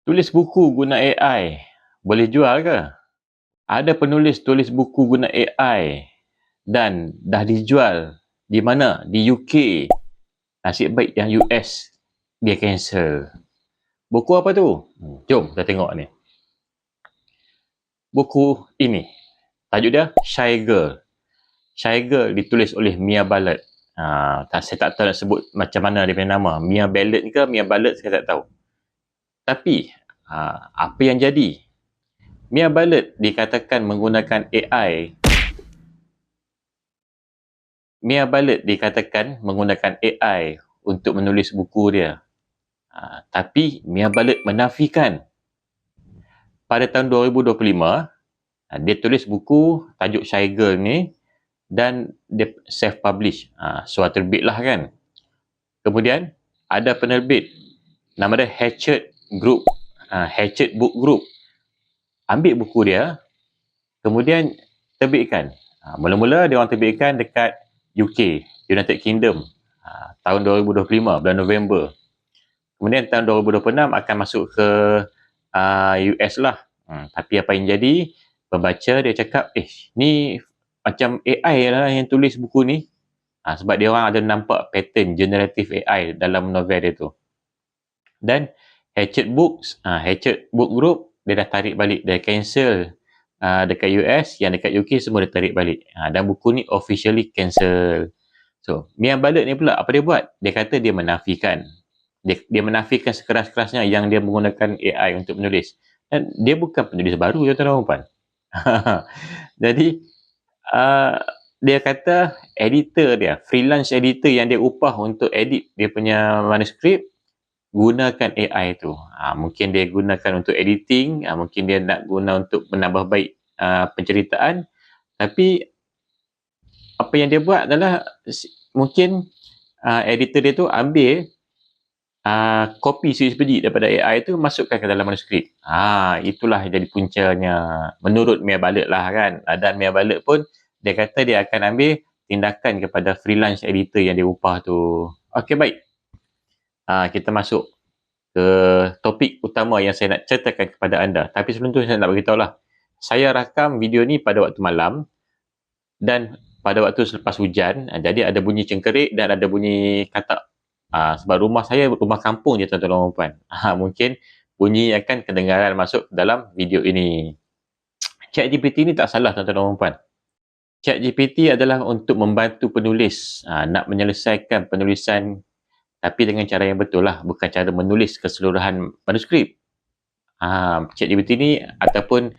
Tulis buku guna AI, boleh jual ke? Ada penulis tulis buku guna AI dan dah dijual di mana? Di UK. Nasib baik yang US dia cancel. Buku apa tu? Jom kita tengok ni. Buku ini, tajuk dia Shy Girl. Shy Girl ditulis oleh Mia Ballard. Saya tak tahu nak sebut macam mana dia punya nama. Mia Ballard ke Mia Ballard saya tak tahu. Tapi apa yang jadi? Mia Ballard dikatakan menggunakan AI. Mia Ballard dikatakan menggunakan AI untuk menulis buku dia. Tapi Mia Ballard menafikan. Pada tahun 2025, dia tulis buku tajuk Shy Girl ni dan dia self-publish. So terbit lah kan. Kemudian ada penerbit nama dia Hachette Group. Hachette Book Group. Ambil buku dia, kemudian terbitkan. Mula-mula dia orang terbitkan dekat UK, United Kingdom, tahun 2025, bulan November. Kemudian tahun 2026 akan masuk ke US lah. Tapi apa yang jadi, pembaca dia cakap, ni macam AI lah yang tulis buku ni. Sebab dia orang ada nampak pattern generative AI dalam novel dia tu. Dan Hachette Book Group, dia dah tarik balik, dia cancel dekat US, yang dekat UK semua dia tarik balik. Dan buku ni officially cancel. So, Mia Ballard ni pula, apa dia buat? Dia kata dia menafikan. Dia menafikan sekeras-kerasnya yang dia menggunakan AI untuk menulis. Dan dia bukan penulis baru, tuan-tuan dan puan. Jadi, dia kata editor dia, freelance editor yang dia upah untuk edit dia punya manuskrip, gunakan AI tu. Mungkin dia gunakan untuk editing, mungkin dia nak guna untuk menambah baik penceritaan. Tapi apa yang dia buat adalah mungkin editor dia tu ambil kopi sebiji daripada AI tu, masukkan ke dalam manuskrip. Itulah jadi puncanya menurut Mia Ballard lah kan. Dan Mia Ballard pun dia kata dia akan ambil tindakan kepada freelance editor yang dia upah tu. Okey, baik. Kita masuk ke topik utama yang saya nak ceritakan kepada anda. Tapi sebelum tu saya nak beritahu lah. Saya rakam video ni pada waktu malam dan pada waktu selepas hujan. Jadi ada bunyi cengkerik dan ada bunyi katak. Sebab rumah saya rumah kampung je, tuan-tuan dan puan. Mungkin bunyi akan kedengaran masuk dalam video ini. ChatGPT ni tak salah, tuan-tuan dan puan. ChatGPT adalah untuk membantu penulis nak menyelesaikan penulisan, tapi dengan cara yang betul lah, bukan cara menulis keseluruhan manuskrip. ChatGPT ni ataupun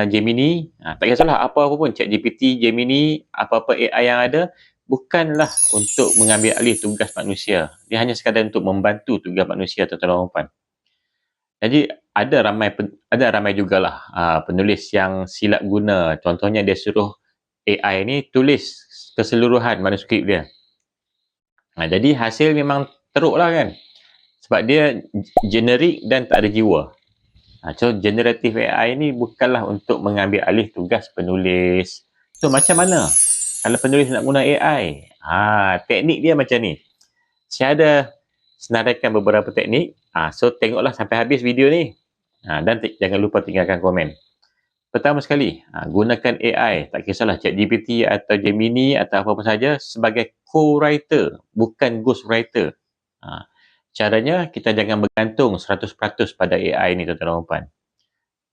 Gemini, tak kisahlah apa-apa pun, ChatGPT, Gemini, apa-apa AI yang ada, bukanlah untuk mengambil alih tugas manusia. Dia hanya sekadar untuk membantu tugas manusia, tuan-tuan dan puan. Jadi ada ramai jugalah penulis yang silap guna. Contohnya dia suruh AI ni tulis keseluruhan manuskrip dia. Jadi hasil memang teruk lah kan. Sebab dia generik dan tak ada jiwa. So generative AI ni bukanlah untuk mengambil alih tugas penulis. So macam mana kalau penulis nak guna AI? Teknik dia macam ni. Saya ada senaraikan beberapa teknik. So tengoklah sampai habis video ni. Dan jangan lupa tinggalkan komen. Pertama sekali, gunakan AI, tak kisahlah ChatGPT atau Gemini atau apa-apa saja, sebagai co-writer, bukan ghostwriter. Caranya, kita jangan bergantung 100% pada AI ni, tuan-tuan dan puan.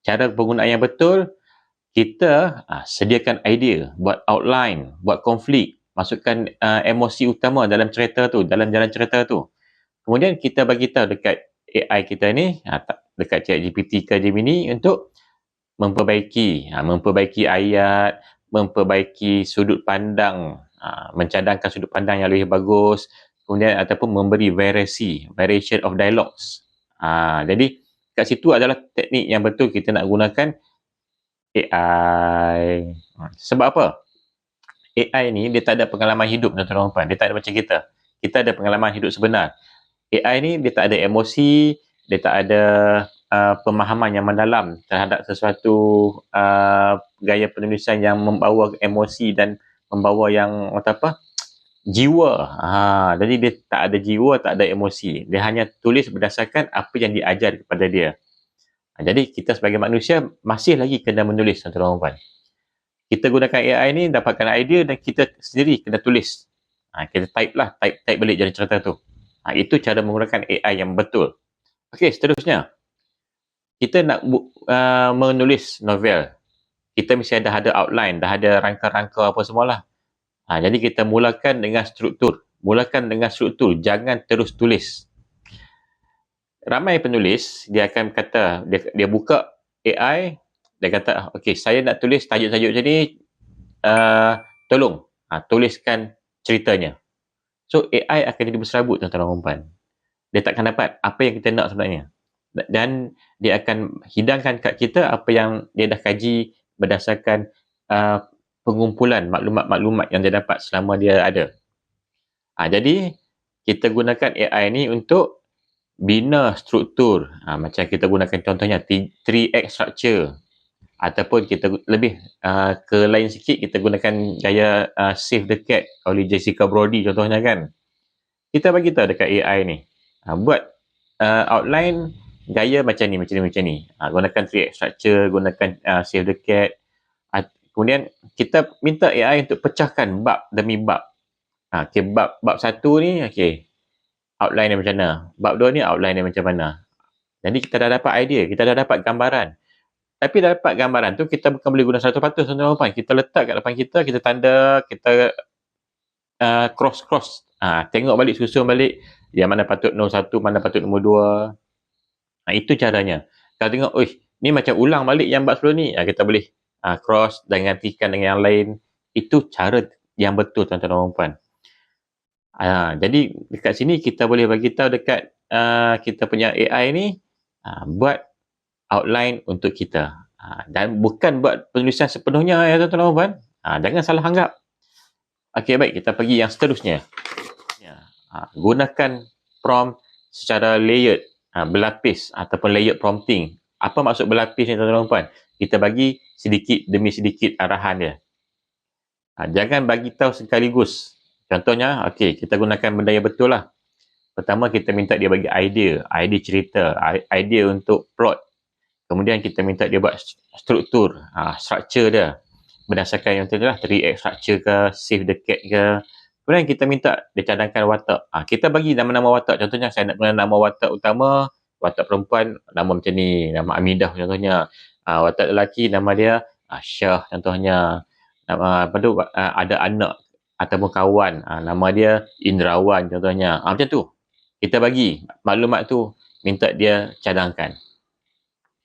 Cara penggunaan yang betul, kita sediakan idea, buat outline, buat konflik, masukkan emosi utama dalam cerita tu, dalam jalan cerita tu. Kemudian kita bagi tahu dekat AI kita ni, dekat ChatGPT ke Gemini, untuk memperbaiki ayat, memperbaiki sudut pandang, mencadangkan sudut pandang yang lebih bagus, kemudian ataupun memberi variation of dialogues. Jadi kat situ adalah teknik yang betul kita nak gunakan AI. Sebab apa? AI ni dia tak ada pengalaman hidup, tuan-tuan dan puan. Dia tak ada macam kita. Kita ada pengalaman hidup sebenar. AI ni dia tak ada emosi, dia tak ada pemahaman yang mendalam terhadap sesuatu gaya penulisan yang membawa emosi dan membawa yang jiwa. Jadi dia tak ada jiwa, tak ada emosi. Dia hanya tulis berdasarkan apa yang diajar kepada dia. Jadi kita sebagai manusia masih lagi kena menulis, tuan-tuan dan puan. Kita gunakan AI ni dapatkan idea dan kita sendiri kena tulis. Kita type balik jadi cerita tu. Itu cara menggunakan AI yang betul. Okey, seterusnya. Kita nak menulis novel. Kita mesti dah ada outline, dah ada rangka-rangka apa semualah. Jadi kita mulakan dengan struktur. Jangan terus tulis. Ramai penulis, dia akan kata, dia buka AI, dia kata, okey, saya nak tulis tajuk-tajuk macam ni, tolong tuliskan ceritanya. So AI akan jadi berserabut, tuan-tuan dan puan. Dia takkan dapat apa yang kita nak sebenarnya. Dan dia akan hidangkan kat kita apa yang dia dah kaji berdasarkan pengumpulan maklumat-maklumat yang dia dapat selama dia ada. Jadi kita gunakan AI ni untuk bina struktur. Macam kita gunakan contohnya 3X structure, ataupun kita lebih ke lain sikit, kita gunakan gaya Save the Cat oleh Jessica Brody contohnya kan. Kita bagi tahu dekat AI ni, buat outline gaya macam ni. Gunakan 3X structure, gunakan Save the Cat. Kemudian kita minta AI untuk pecahkan bab demi bab. Bab 1 ni, outline dia macam mana. Bab 2 ni outline dia macam mana. Jadi kita dah dapat idea, kita dah dapat gambaran. Tapi dah dapat gambaran tu, kita bukan boleh guna 100%, tuan-tuan. Kita letak kat depan kita, kita tanda, kita cross. Tengok balik, susun balik, yang mana patut nombor 1, mana patut nombor 2. Itu caranya. Kalau tengok, ni macam ulang balik yang bab sebelum ni, kita boleh cross dan gantikan dengan yang lain. Itu cara yang betul, tuan-tuan dan puan. Jadi dekat sini kita boleh bagi tahu dekat kita punya AI ni, buat outline untuk kita. Dan bukan buat penulisan sepenuhnya, ya tuan-tuan dan puan. Jangan salah anggap. Okey, baik, kita pergi yang seterusnya. Gunakan prompt secara layered, berlapis ataupun layered prompting. Apa maksud berlapis ni, tuan-tuan dan puan? Kita bagi sedikit demi sedikit arahan dia. Jangan bagi tahu sekaligus. Contohnya, kita gunakan benda yang betul lah. Pertama, kita minta dia bagi idea cerita, idea untuk plot. Kemudian kita minta dia buat struktur, structure dia. Berdasarkan yang tadi lah, 3X structure ke, Save the Cat ke. Kemudian kita minta dia cadangkan watak. Kita bagi nama-nama watak. Contohnya, saya nak guna nama watak utama, watak perempuan, nama macam ni, nama Amidah contohnya. Watak lelaki, nama dia Syah contohnya. Nama ada anak ataupun kawan, nama dia Indrawan contohnya. Macam tu. Kita bagi maklumat tu, minta dia cadangkan.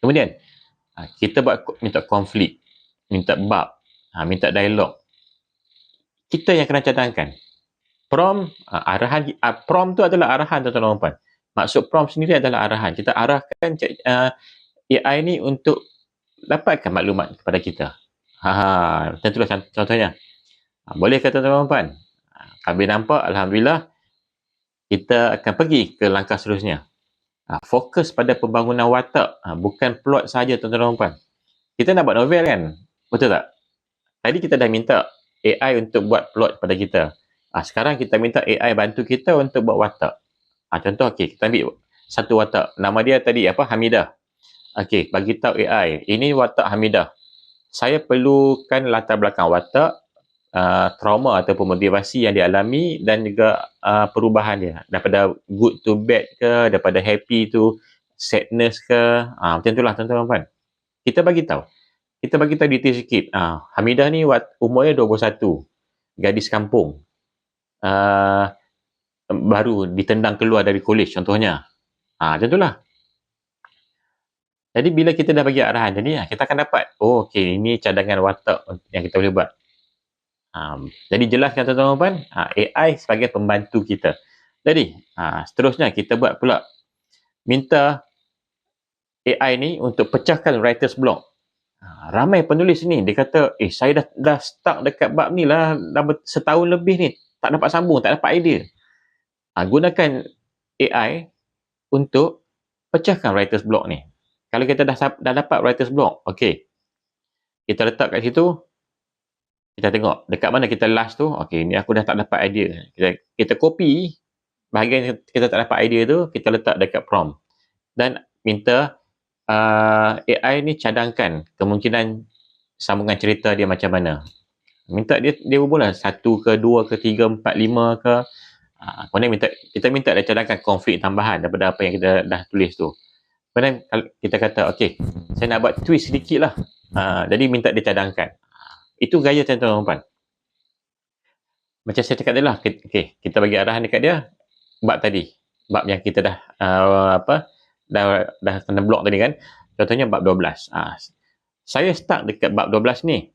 Kemudian, kita minta konflik, minta bab, minta dialog. Kita yang kena cadangkan. Prompt, prompt tu adalah arahan, tuan-tuan dan puan. Maksud prompt sendiri adalah arahan. Kita arahkan AI ni untuk dapatkan maklumat kepada kita. Tentulah contohnya. Boleh kata tuan-tuan dan puan? Kami nampak, alhamdulillah, kita akan pergi ke langkah seterusnya. Fokus pada pembangunan watak, bukan plot saja, tuan-tuan dan puan. Kita nak buat novel kan? Betul tak? Tadi kita dah minta AI untuk buat plot pada kita. Sekarang kita minta AI bantu kita untuk buat watak. Contoh, kita ambil satu watak. Nama dia tadi apa? Hamidah. Bagi tahu AI, ini watak Hamidah. Saya perlukan latar belakang watak, trauma ataupun motivasi yang dialami dan juga perubahan dia. Daripada good to bad ke, daripada happy to sadness ke. Macam itulah, tuan-tuan dan puan. Kita bagi tahu detail sikit. Hamidah ni umurnya 21. Gadis kampung. Baru ditendang keluar dari kolej contohnya. Macam itulah. Jadi bila kita dah bagi arahan jadi, kita akan dapat, ini cadangan watak yang kita boleh buat. Jadi jelaskan, tuan-tuan dan puan, AI sebagai pembantu kita. Jadi, seterusnya kita buat pula, minta AI ni untuk pecahkan writer's block. Ramai penulis ni, dia kata, saya dah stuck dekat bab ni lah, dah setahun lebih ni, tak dapat sambung, tak dapat idea. Gunakan AI untuk pecahkan writer's block ni. Kalau kita dah dapat writer's block, kita letak kat situ, kita tengok dekat mana kita last tu, ni aku dah tak dapat idea. Kita copy bahagian kita tak dapat idea tu, kita letak dekat prompt dan minta AI ni cadangkan kemungkinan sambungan cerita dia macam mana. Minta dia berbual 1 ke 2 ke 3, 4, 5 ke. Kemudian kita minta dia cadangkan konflik tambahan daripada apa yang kita dah tulis tu. Kemudian kita kata, okey, saya nak buat twist sedikit lah. Jadi minta dia cadangkan. Itu gaya tuan-tuan dan puan. Macam saya cakap tadi lah, okay, kita bagi arahan dekat dia, bab tadi. Bab yang kita dah kena blok tadi kan. Contohnya bab 12. Saya start dekat bab 12 ni.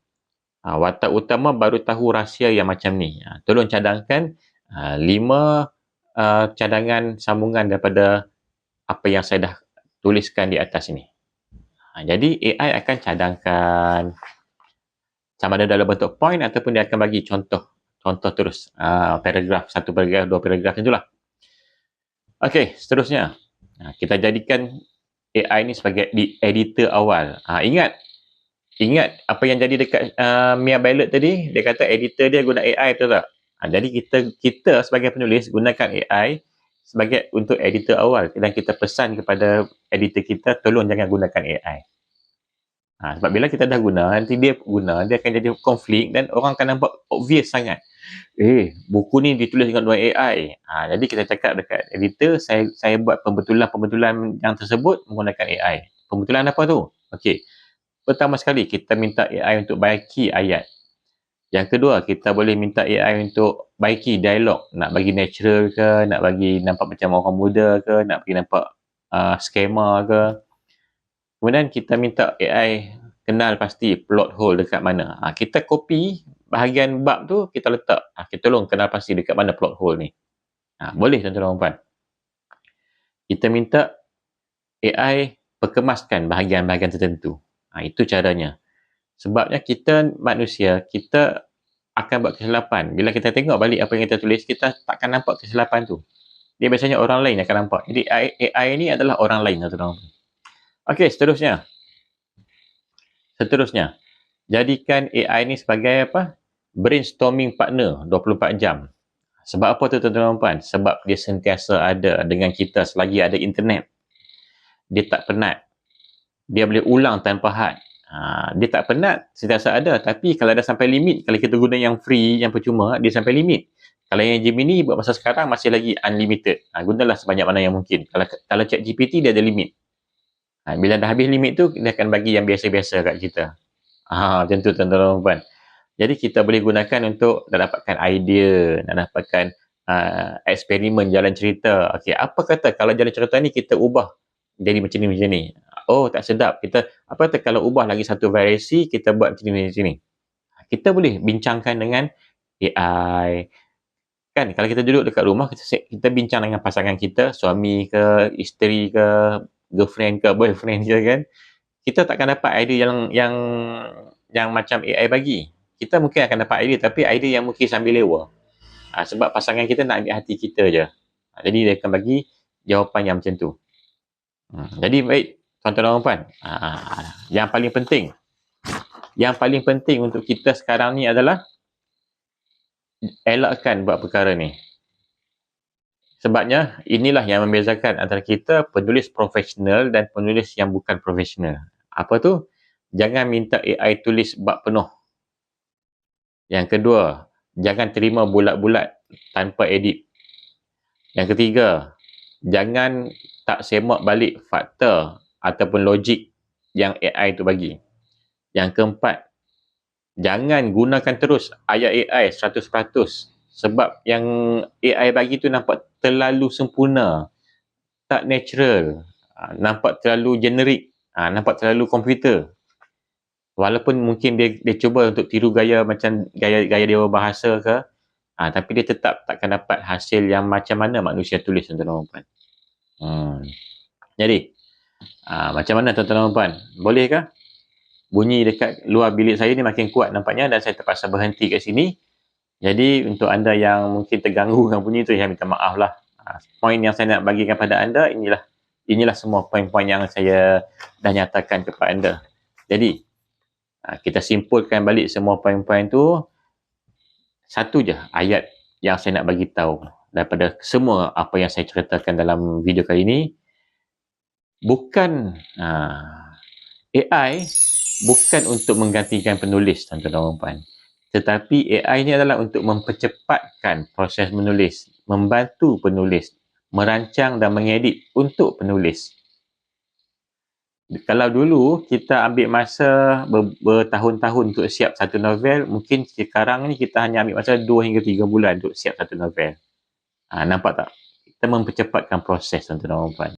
Watak utama baru tahu rahsia yang macam ni. Tolong cadangkan 5 cadangan sambungan daripada apa yang saya dah tuliskan di atas ini. Jadi AI akan cadangkan sama ada dalam bentuk point ataupun dia akan bagi contoh terus. Paragraf, 1 paragraf, 2 paragraf itulah. Okey, seterusnya. Kita jadikan AI ni sebagai editor awal. Ingat apa yang jadi dekat Mia Ballot tadi, dia kata editor dia guna AI, betul tak? Jadi kita sebagai penulis gunakan AI sebagai untuk editor awal dan kita pesan kepada editor kita, tolong jangan gunakan AI. Sebab bila kita dah guna, nanti dia akan jadi konflik dan orang akan nampak obvious sangat. Buku ni ditulis dengan AI. Jadi kita cakap dekat editor, saya buat pembetulan yang tersebut menggunakan AI. Pembetulan apa tu? Okey. Pertama sekali, kita minta AI untuk baiki ayat. Yang kedua, kita boleh minta AI untuk baiki dialog. Nak bagi natural ke, nak bagi nampak macam orang muda ke, nak bagi nampak skema ke. Kemudian kita minta AI kenal pasti plot hole dekat mana. Kita copy bahagian bab tu, kita letak. Kita tolong kenal pasti dekat mana plot hole ni. Boleh tuan-tuan dan puan. Kita minta AI perkemaskan bahagian-bahagian tertentu. Itu caranya. Sebabnya kita manusia, kita akan buat kesilapan. Bila kita tengok balik apa yang kita tulis, kita takkan nampak kesilapan tu. Dia biasanya orang lain akan nampak. Jadi AI ni adalah orang lain. Okey, seterusnya. Jadikan AI ni sebagai apa? Brainstorming partner 24 jam. Sebab apa tu tuan-tuan dan puan? Sebab dia sentiasa ada dengan kita selagi ada internet. Dia tak penat. Dia boleh ulang tanpa had. Dia tak penat, sentiasa ada. Tapi kalau dah sampai limit, kalau kita guna yang free, yang percuma, dia sampai limit. Kalau yang Gemini buat masa sekarang masih lagi unlimited. Gunalah sebanyak mana yang mungkin. Kalau ChatGPT dia ada limit. Bila dah habis limit tu, dia akan bagi yang biasa-biasa kat kita. Macam tu tuan-tuan dan puan. Jadi kita boleh gunakan untuk nak dapatkan idea, nak dapatkan eksperimen jalan cerita. Okey, apa kata kalau jalan cerita ni kita ubah jadi macam ni. Tak sedap. Kalau ubah lagi satu variasi, kita buat macam ni. Kita boleh bincangkan dengan AI. Kan, kalau kita duduk dekat rumah, kita bincang dengan pasangan kita, suami ke, isteri ke, girlfriend ke, boyfriend ke kan. Kita takkan dapat idea yang macam AI bagi. Kita mungkin akan dapat idea, tapi idea yang mungkin sambil lewa. Sebab pasangan kita nak ambil hati kita je. Jadi dia akan bagi jawapan yang macam tu. Jadi baik, tuan-tuan dan puan. Yang paling penting untuk kita sekarang ni adalah elakkan buat perkara ni. Sebabnya inilah yang membezakan antara kita penulis profesional dan penulis yang bukan profesional. Apa tu? Jangan minta AI tulis bab penuh. Yang kedua, jangan terima bulat-bulat tanpa edit. Yang ketiga, jangan tak semak balik fakta ataupun logik yang AI tu bagi. Yang keempat, jangan gunakan terus ayat AI 100%. Sebab yang AI bagi tu nampak terlalu sempurna, tak natural, nampak terlalu generik, nampak terlalu komputer. Walaupun mungkin dia cuba untuk tiru gaya macam gaya dia berbahasa ke, tapi dia tetap takkan dapat hasil yang macam mana manusia tulis tuan-tuan dan puan. Jadi, macam mana tuan-tuan dan puan? Bolehkah? Bunyi dekat luar bilik saya ni makin kuat nampaknya dan saya terpaksa berhenti kat sini. Jadi, untuk anda yang mungkin terganggu dengan bunyi tu, saya minta maaf lah. Poin yang saya nak bagikan pada anda, inilah semua poin-poin yang saya dah nyatakan kepada anda. Jadi, kita simpulkan balik semua poin-poin tu. Satu je ayat yang saya nak bagi tahu daripada semua apa yang saya ceritakan dalam video kali ini. bukan AI bukan untuk menggantikan penulis, tuan-tuan dan puan. Tetapi AI ni adalah untuk mempercepatkan proses menulis, membantu penulis, merancang dan mengedit untuk penulis. Kalau dulu kita ambil masa bertahun-tahun untuk siap satu novel, mungkin sekarang ni kita hanya ambil masa 2 hingga 3 bulan untuk siap satu novel. Nampak tak? Kita mempercepatkan proses, tuan-tuan dan puan.